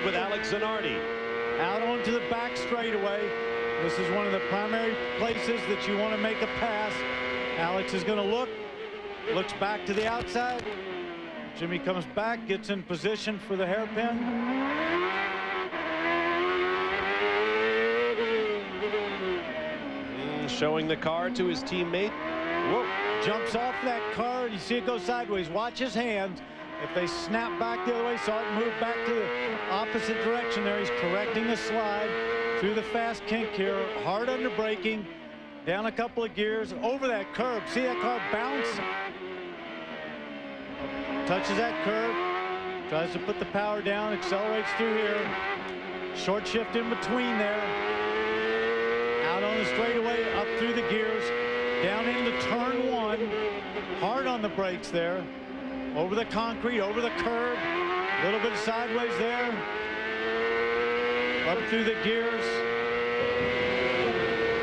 with Alex Zanardi. Out onto the back straightaway. This is one of the primary places that you want to make a pass. Alex is going to look, looks back to the outside. Jimmy comes back, gets in position for the hairpin. Showing the car to his teammate. Whoa, jumps off that car. You see it go sideways. Watch his hands. If they snap back the other way, saw it move back to the opposite direction there. He's correcting the slide through the fast kink here. Hard under braking. Down a couple of gears. Over that curb. See that car bounce? Touches that curb. Tries to put the power down. Accelerates through here. Short shift in between there. Out on the straightaway. Up through the gears. Down into turn one. Hard on the brakes there. Over the concrete, over the curb. A little bit sideways there. Up through the gears.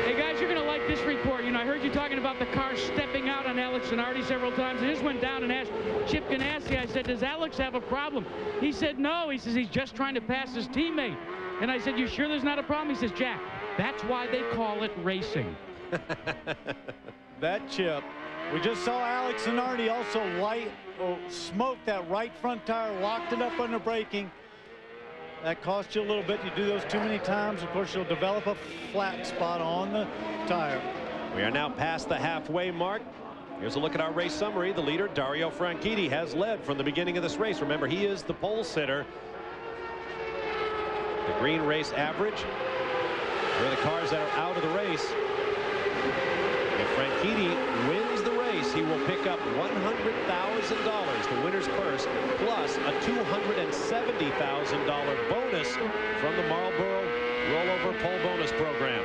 Hey guys, you're gonna like this report. You know, I heard you talking about the car stepping out on Alex Zanardi several times. I just went down and asked Chip Ganassi. I said, does Alex have a problem? He said no. He says he's just trying to pass his teammate. And I said, you sure there's not a problem? He says, Jack, that's why they call it racing. That Chip. We just saw Alex Zanardi also smoke that right front tire, locked it up under braking. That costs you a little bit. You do those too many times, of course, you'll develop a flat spot on the tire. We are now past the halfway mark. Here's a look at our race summary. The leader, Dario Franchitti, has led from the beginning of this race. Remember, he is the pole sitter. The green race average. Here are the cars that are out of the race. If Franchitti wins the race, he will pick up $100,000, the winner's purse, plus a $270,000 bonus from the Marlboro Rollover Pole Bonus Program.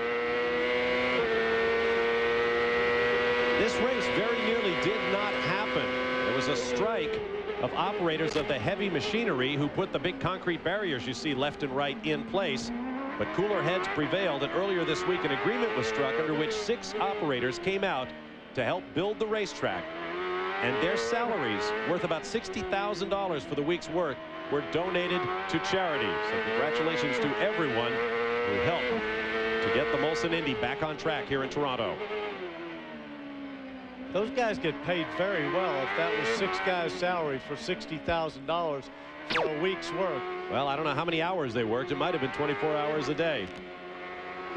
This race very nearly did not happen. There was a strike of operators of the heavy machinery who put the big concrete barriers you see left and right in place. But cooler heads prevailed, and earlier this week an agreement was struck under which 6 operators came out to help build the racetrack. And their salaries, worth about $60,000 for the week's work, were donated to charity. So congratulations to everyone who helped to get the Molson Indy back on track here in Toronto. Those guys get paid very well if that was 6 guys' salary for $60,000 for a week's work. Well, I don't know how many hours they worked. It might have been 24 hours a day.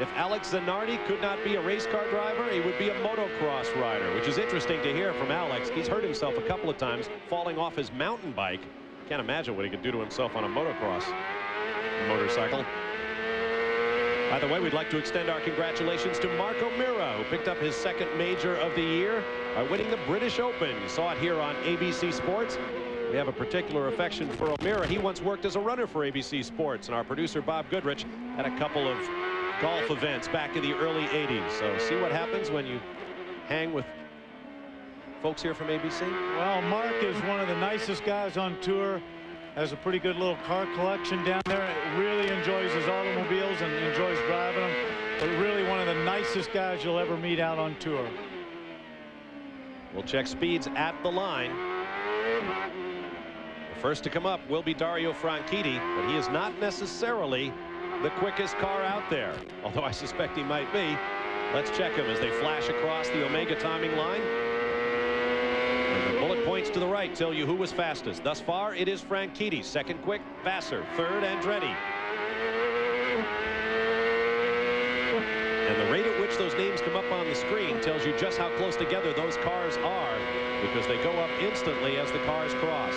If Alex Zanardi could not be a race car driver, he would be a motocross rider, which is interesting to hear from Alex. He's hurt himself a couple of times falling off his mountain bike. Can't imagine what he could do to himself on a motocross motorcycle. By the way, we'd like to extend our congratulations to Mark O'Meara, who picked up his 2nd major of the year by winning the British Open. You saw it here on ABC Sports. We have a particular affection for O'Meara. He once worked as a runner for ABC Sports, and our producer Bob Goodrich had a couple of golf events back in the early 80s. So see what happens when you hang with folks here from ABC. Well, Mark is one of the nicest guys on tour. Has a pretty good little car collection down there. Really enjoys his automobiles and enjoys driving them. But really one of the nicest guys you'll ever meet out on tour. We'll check speeds at the line. The first to come up will be Dario Franchitti, but he is not necessarily the quickest car out there, although I suspect he might be. Let's check him as they flash across the Omega timing line. And the bullet points to the right tell you who was fastest. Thus far, it is Franchitti. 2nd quick, Vassar. 3rd, Andretti. And the rate at which those names come up on the screen tells you just how close together those cars are, because they go up instantly as the cars cross.